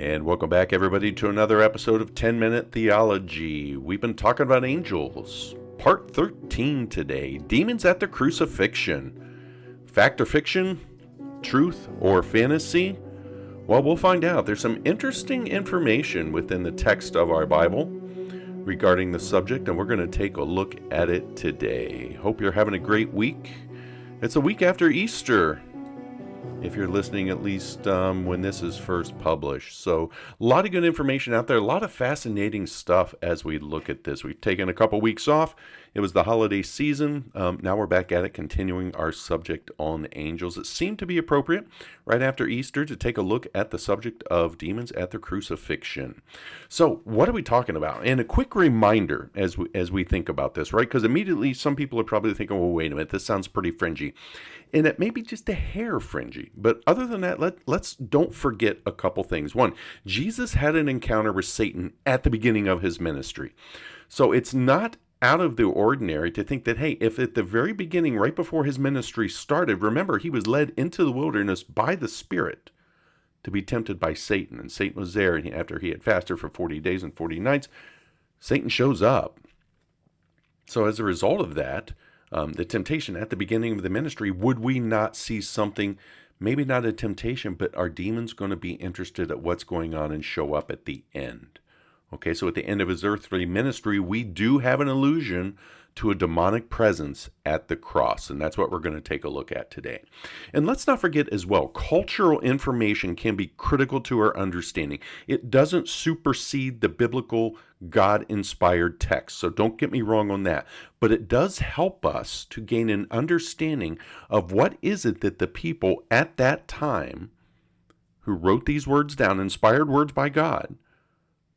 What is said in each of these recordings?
And welcome back, everybody, to another episode of 10-Minute Theology. We've been talking about angels. Part 13 today, Demons at the Crucifixion. Fact or fiction? Truth or fantasy? Well, we'll find out. There's some interesting information within the text of our Bible regarding the subject, and we're going to take a look at it today. Hope you're having a great week. It's a week after Easter, if you're listening at least when this is first published. So a lot of good information out there, a lot of fascinating stuff as we look at this. We've taken a couple weeks off. It was the holiday season. Now we're back at it, continuing our subject on angels. It seemed to be appropriate right after Easter to take a look at the subject of demons at the crucifixion. So what are we talking about? And a quick reminder as we think about this, right? Because immediately some people are probably thinking, well, wait a minute, this sounds pretty fringy. And it may be just a hair fringy. But other than that, let's don't forget a couple things. One, Jesus had an encounter with Satan at the beginning of his ministry. So it's not out of the ordinary to think that, hey, if at the very beginning, right before his ministry started, remember, he was led into the wilderness by the Spirit to be tempted by Satan. And Satan was there, and after he had fasted for 40 days and 40 nights, Satan shows up. So as a result of that, the temptation at the beginning of the ministry, would we not see something, maybe not a temptation, but are demons going to be interested at what's going on and show up at the end? Okay, so at the end of his earthly ministry, we do have an allusion to a demonic presence at the cross, and that's what we're going to take a look at today. And let's not forget as well, cultural information can be critical to our understanding. It doesn't supersede the biblical God-inspired text, so don't get me wrong on that. But it does help us to gain an understanding of what is it that the people at that time who wrote these words down, inspired words by God,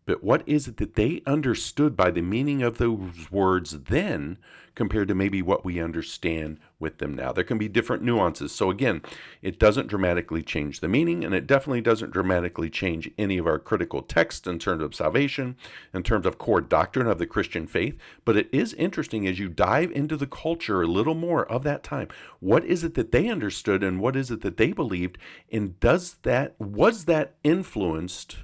but what is it that they understood by the meaning of those words then compared to maybe what we understand with them now? There can be different nuances. So again, it doesn't dramatically change the meaning, and it definitely doesn't dramatically change any of our critical texts in terms of salvation, in terms of core doctrine of the Christian faith. But it is interesting as you dive into the culture a little more of that time. What is it that they understood and what is it that they believed? And was that influenced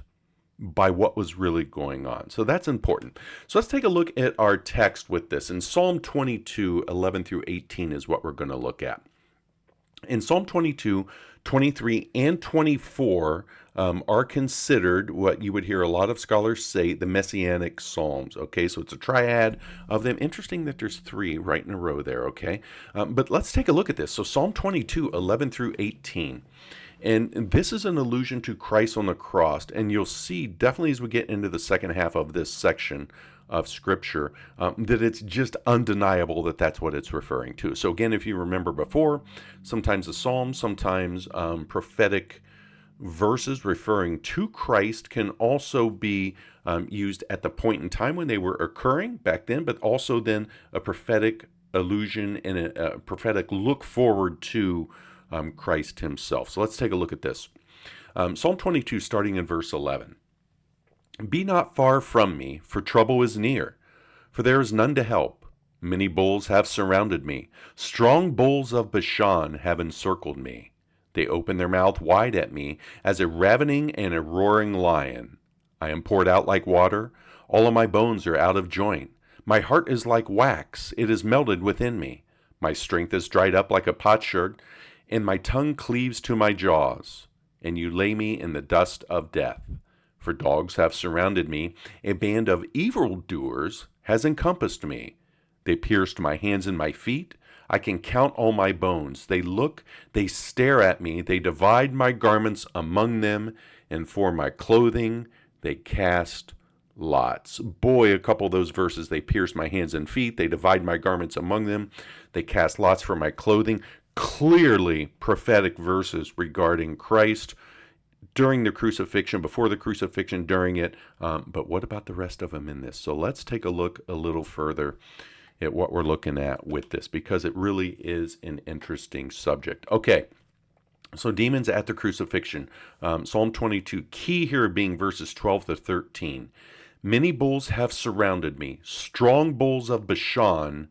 by what was really going on? So that's important. So let's take a look at our text with this. In Psalm 22, 11 through 18 is what we're going to look at. In Psalm 22, 23, and 24 are considered what you would hear a lot of scholars say the Messianic Psalms. Okay, so it's a triad of them. Interesting that there's three right in a row there, okay? But let's take a look at this. So Psalm 22, 11 through 18. And this is an allusion to Christ on the cross. And you'll see definitely as we get into the second half of this section of Scripture that it's just undeniable that that's what it's referring to. So again, if you remember before, sometimes the Psalms, sometimes prophetic verses referring to Christ can also be used at the point in time when they were occurring back then, but also then a prophetic allusion and a prophetic look forward to Christ himself. So let's take a look at this. Psalm 22, starting in verse 11. Be not far from me, for trouble is near, for there is none to help. Many bulls have surrounded me. Strong bulls of Bashan have encircled me. They open their mouth wide at me, as a ravening and a roaring lion. I am poured out like water. All of my bones are out of joint. My heart is like wax. It is melted within me. My strength is dried up like a potsherd, and my tongue cleaves to my jaws, and you lay me in the dust of death. For dogs have surrounded me, a band of evildoers has encompassed me. They pierced my hands and my feet. I can count all my bones. They look, they stare at me. They divide my garments among them, and for my clothing they cast lots. Boy, a couple of those verses, they pierce my hands and feet. They divide my garments among them. They cast lots for my clothing. Clearly prophetic verses regarding Christ during the crucifixion, before the crucifixion, during it. But what about the rest of them in this? So let's take a look a little further at what we're looking at with this, because it really is an interesting subject. Okay, so demons at the crucifixion. Psalm 22, key here being verses 12 to 13. Many bulls have surrounded me. Strong bulls of Bashan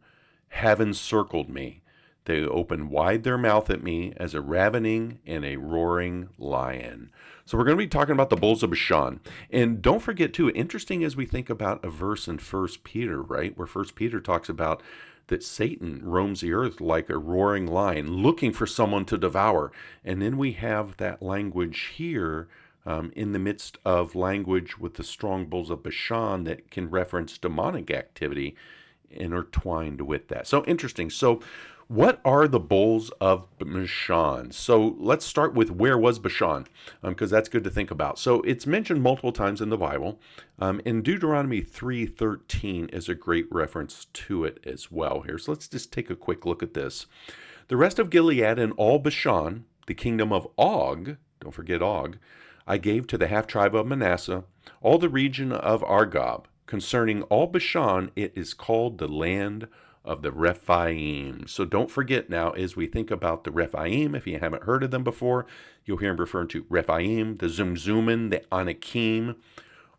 have encircled me. They open wide their mouth at me as a ravening and a roaring lion. So we're going to be talking about the bulls of Bashan. And don't forget too, interesting as we think about a verse in First Peter, right? Where First Peter talks about that Satan roams the earth like a roaring lion, looking for someone to devour. And then we have that language here in the midst of language with the strong bulls of Bashan that can reference demonic activity intertwined with that. So interesting. So what are the bulls of Bashan? So let's start with where was Bashan, because that's good to think about. So it's mentioned multiple times in the Bible. In Deuteronomy 3:13 is a great reference to it as well here. So let's just take a quick look at this. The rest of Gilead and all Bashan, the kingdom of Og, don't forget Og, I gave to the half-tribe of Manasseh, all the region of Argob. Concerning all Bashan, it is called the land of the Rephaim. So don't forget now, as we think about the Rephaim, if you haven't heard of them before, you'll hear them referring to Rephaim, the Zumzumin, the Anakim,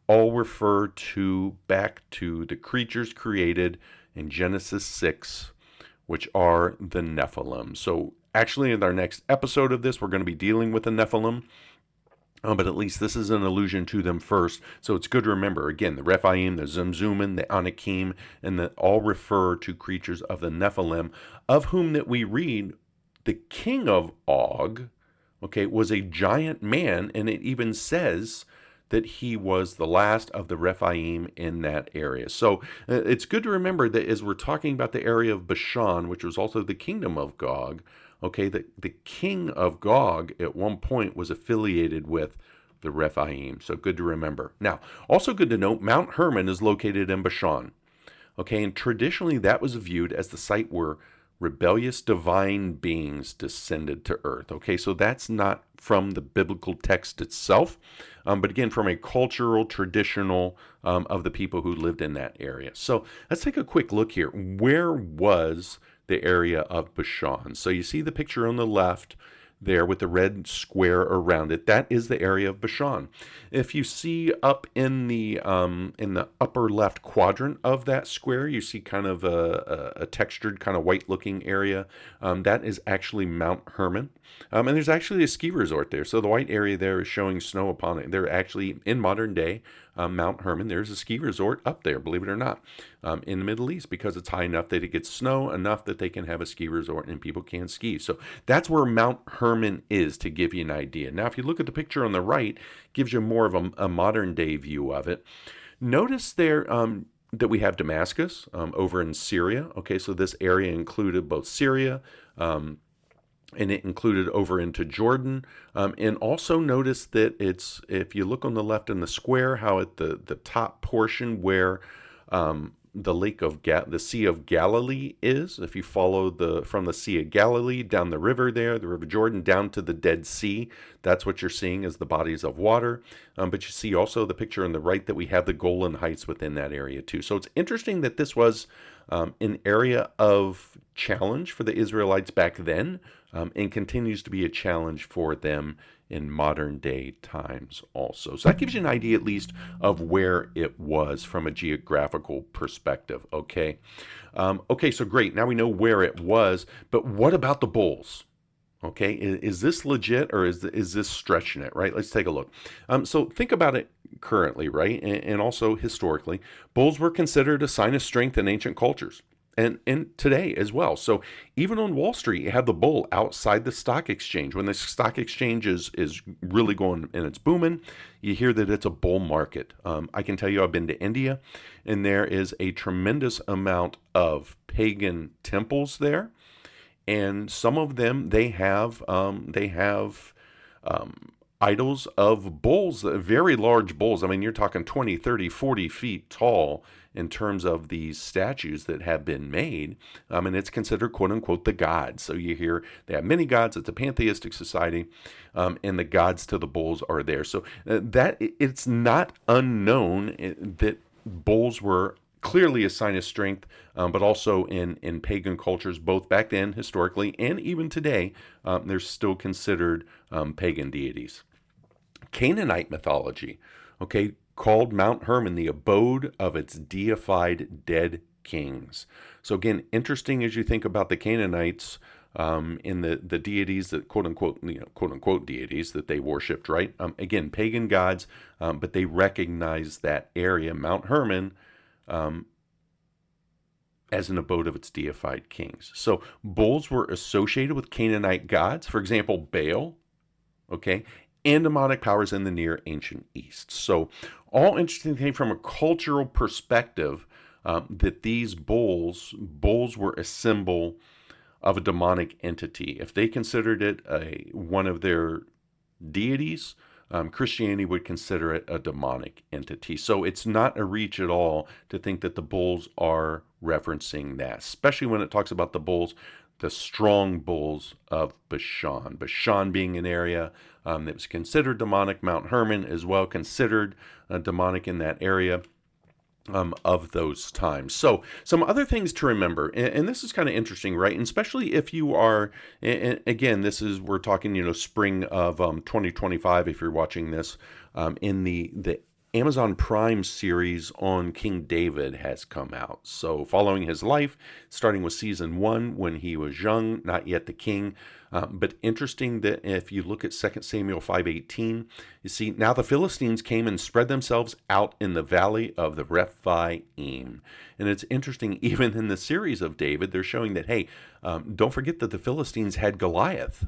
all refer to back to the creatures created in Genesis 6, which are the Nephilim. So actually in our next episode of this, we're going to be dealing with the Nephilim. But at least this is an allusion to them first. So it's good to remember, again, the Rephaim, the Zumzumin, the Anakim, and that all refer to creatures of the Nephilim, of whom that we read the king of Og, okay, was a giant man, and it even says that he was the last of the Rephaim in that area. So it's good to remember that as we're talking about the area of Bashan, which was also the kingdom of Gog, okay, the king of Gog at one point was affiliated with the Rephaim. So good to remember. Now, also good to note, Mount Herman is located in Bashan. Okay, and traditionally that was viewed as the site where rebellious divine beings descended to earth. Okay, so that's not from the biblical text itself, but again, from a cultural, traditional of the people who lived in that area. So let's take a quick look here. Where was the area of Bashan? So you see the picture on the left there with the red square around it. That is the area of Bashan. If you see up in the upper left quadrant of that square, you see kind of a textured, kind of white-looking area. That is actually Mount Herman. And there's actually a ski resort there. So the white area there is showing snow upon it. They're actually, in modern day, Mount Herman, there's a ski resort up there, believe it or not, in the Middle East, because it's high enough that it gets snow enough that they can have a ski resort and people can ski. So that's where Mount Herman is, to give you an idea. Now, if you look at the picture on the right, gives you more of a modern day view of it. Notice there that we have Damascus over in Syria. Okay, so this area included both Syria, and it included over into Jordan. And also notice that it's, if you look on the left in the square, how at the top portion where the Sea of Galilee is, if you follow from the Sea of Galilee down the river there, the River Jordan, down to the Dead Sea, that's what you're seeing as the bodies of water. But you see also the picture on the right that we have the Golan Heights within that area too. So it's interesting that this was an area of challenge for the Israelites back then, and continues to be a challenge for them in modern day times also. So that gives you an idea at least of where it was from a geographical perspective, okay? Okay, so great. Now we know where it was, but what about the bulls? Okay, is this legit, or is this stretching it, right? Let's take a look. So think about it currently, right? And also historically, bulls were considered a sign of strength in ancient cultures. And today as well. So even on Wall Street, you have the bull outside the stock exchange. When the stock exchange is really going and it's booming, you hear that it's a bull market. I can tell you I've been to India, and there is a tremendous amount of pagan temples there. And some of them, they have idols of bulls, very large bulls. I mean, you're talking 20, 30, 40 feet tall in terms of these statues that have been made. And it's considered, quote unquote, the gods. So you hear they have many gods. It's a pantheistic society, and the gods to the bulls are there. So that it's not unknown that bulls were clearly a sign of strength, but also in pagan cultures, both back then historically and even today, they're still considered pagan deities. Canaanite mythology, okay, called Mount Herman the abode of its deified dead kings. So again, interesting as you think about the Canaanites, in the deities that quote unquote deities that they worshipped, right? Again, pagan gods, but they recognized that area, Mount Herman, as an abode of its deified kings. So bulls were associated with Canaanite gods, for example, Baal, okay, and demonic powers in the Near Ancient East. So all interesting thing from a cultural perspective, that these bulls were a symbol of a demonic entity. If they considered it one of their deities, Christianity would consider it a demonic entity. So it's not a reach at all to think that the bulls are referencing that, especially when it talks about the bulls, the strong bulls of Bashan. Bashan being an area that was considered demonic. Mount Herman as well considered demonic in that area of those times. So some other things to remember, and this is kind of interesting, right? And especially if you are, and again, we're talking, spring of 2025, if you're watching this, in the Amazon Prime series on King David has come out. So following his life, starting with season 1 when he was young, not yet the king. But interesting that if you look at 2 Samuel 5:18, you see, now the Philistines came and spread themselves out in the valley of the Rephaim. And it's interesting, even in the series of David, they're showing that, hey, don't forget that the Philistines had Goliath.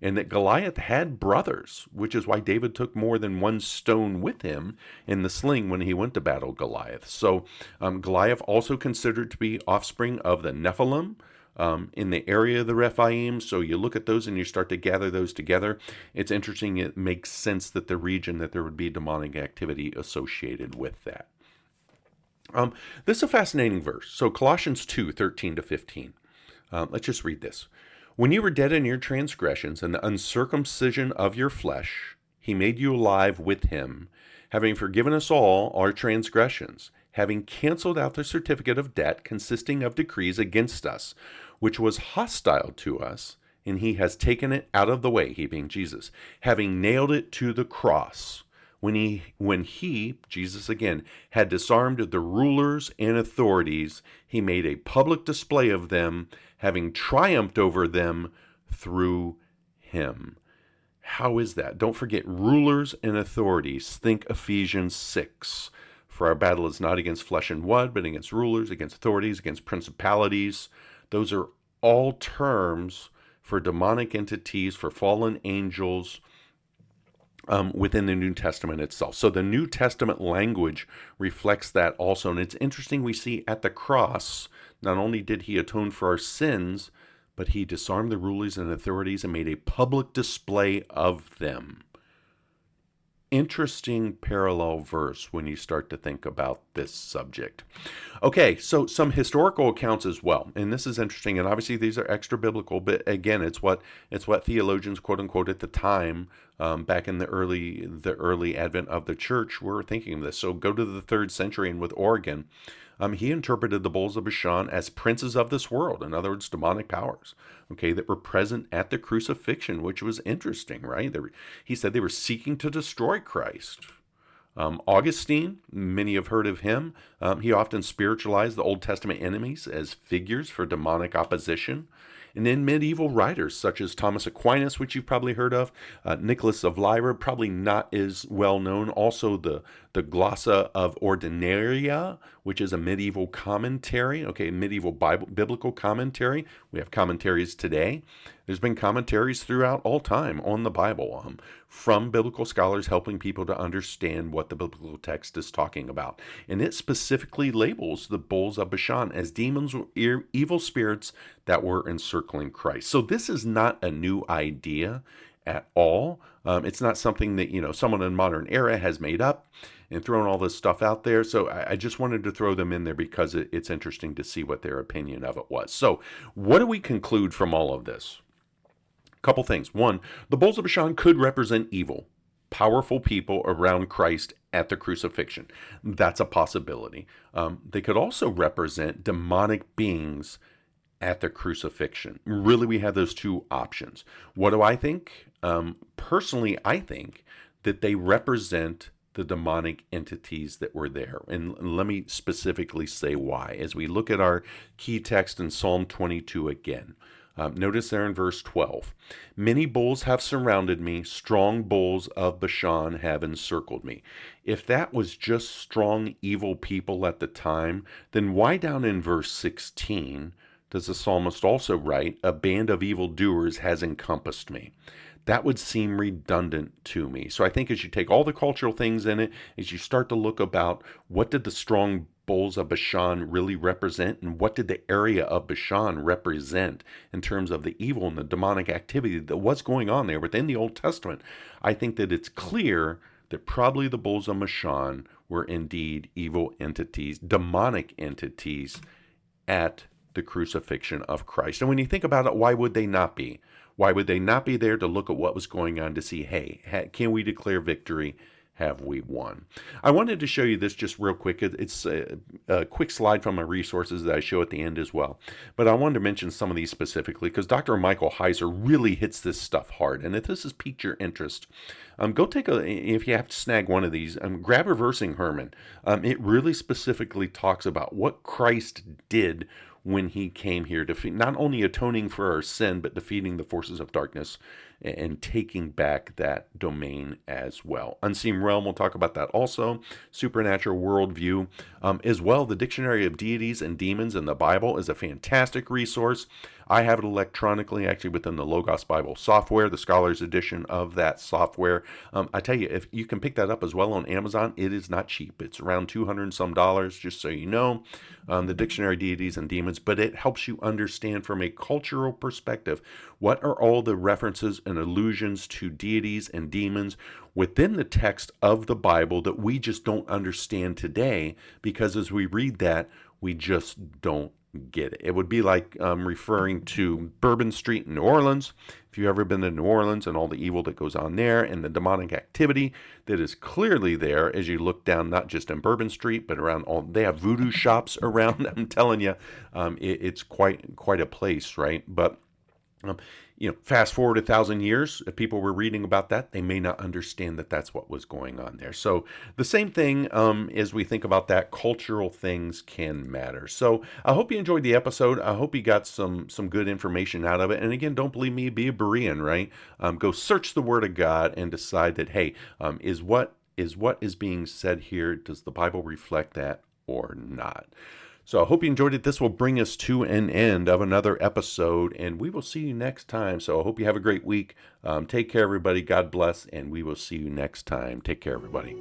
And that Goliath had brothers, which is why David took more than one stone with him in the sling when he went to battle Goliath. So Goliath also considered to be offspring of the Nephilim in the area of the Rephaim. So you look at those and you start to gather those together. It's interesting. It makes sense that the region, that there would be demonic activity associated with that. This is a fascinating verse. So Colossians 2:13-15. Let's just read this. When you were dead in your transgressions and the uncircumcision of your flesh, he made you alive with him, having forgiven us all our transgressions, having canceled out the certificate of debt consisting of decrees against us, which was hostile to us, and he has taken it out of the way, he being Jesus, having nailed it to the cross. When he, Jesus again, had disarmed the rulers and authorities, he made a public display of them, having triumphed over them through him. How is that? Don't forget rulers and authorities. Think Ephesians 6. For our battle is not against flesh and blood, but against rulers, against authorities, against principalities. Those are all terms for demonic entities, for fallen angels, within the New Testament itself. So the New Testament language reflects that also. And it's interesting, we see at the cross, not only did he atone for our sins, but he disarmed the rulers and authorities and made a public display of them. Interesting parallel verse when you start to think about this subject. Okay, so some historical accounts as well, and this is interesting, and obviously these are extra biblical, but again, it's what theologians, quote unquote, at the time, back in the early advent of the church, were thinking of this. So go to the 3rd century, and with Origen, he interpreted the bulls of Bashan as princes of this world, in other words, demonic powers, okay, that were present at the crucifixion, which was interesting, right? He said they were seeking to destroy Christ. Augustine, many have heard of him. He often spiritualized the Old Testament enemies as figures for demonic opposition. And then medieval writers such as Thomas Aquinas, which you've probably heard of, Nicholas of Lyra, probably not as well known. Also the Glossa of Ordinaria, which is a medieval commentary, okay, medieval biblical commentary. We have commentaries today. There's been commentaries throughout all time on the Bible from biblical scholars helping people to understand what the biblical text is talking about. And it specifically labels the bulls of Bashan as demons or evil spirits that were encircling Christ. So this is not a new idea at all. It's not something that, someone in modern era has made up and thrown all this stuff out there. So I just wanted to throw them in there because it's interesting to see what their opinion of it was. So what do we conclude from all of this? Couple things. One, the bulls of Bashan could represent evil, powerful people around Christ at the crucifixion. That's a possibility. They could also represent demonic beings at the crucifixion. Really, we have those two options. What do I think? Personally, I think that they represent the demonic entities that were there. And let me specifically say why. As we look at our key text in Psalm 22 again, Notice there in verse 12, many bulls have surrounded me, strong bulls of Bashan have encircled me. If that was just strong, evil people at the time, then why down in verse 16 does the psalmist also write, a band of evildoers has encompassed me? That would seem redundant to me. So I think as you take all the cultural things in it, as you start to look about what did the strong bulls of Bashan really represent, and what did the area of Bashan represent in terms of the evil and the demonic activity that was going on there within the Old Testament, I think that it's clear that probably the bulls of Bashan were indeed evil entities, demonic entities at the crucifixion of Christ. And when you think about it, why would they not be? Why would they not be there to look at what was going on to see, hey, can we declare victory? Have we won? I wanted to show you this just real quick. It's a quick slide from my resources that I show at the end as well. But I wanted to mention some of these specifically because Dr. Michael Heiser really hits this stuff hard. And if this has piqued your interest, go take if you have to snag one of these, grab Reversing Herman. It really specifically talks about what Christ did when he came here, not only atoning for our sin, but defeating the forces of darkness and taking back that domain as well. Unseen Realm, we'll talk about that also. Supernatural Worldview. As well, the Dictionary of Deities and Demons in the Bible is a fantastic resource. I have it electronically, actually within the Logos Bible software, the Scholar's Edition of that software. I tell you, if you can pick that up as well on Amazon, it is not cheap. It's around $200 and some, just so you know, the Dictionary of Deities and Demons, but it helps you understand from a cultural perspective, what are all the references and allusions to deities and demons within the text of the Bible that we just don't understand today, because as we read that, we just don't get it. It would be like referring to Bourbon Street in New Orleans. If you've ever been to New Orleans and all the evil that goes on there and the demonic activity that is clearly there as you look down, not just in Bourbon Street, but around all, they have voodoo shops around. I'm telling you, it's quite a place, right? But fast forward 1,000 years, if people were reading about that, they may not understand that that's what was going on there. So the same thing as we think about that, cultural things can matter. So I hope you enjoyed the episode. I hope you got some good information out of it. And again, don't believe me, be a Berean, right? Go search the Word of God and decide that, hey, is what is being said here, does the Bible reflect that or not? So I hope you enjoyed it. This will bring us to an end of another episode, and we will see you next time. So I hope you have a great week. Take care, everybody. God bless, and we will see you next time. Take care, everybody.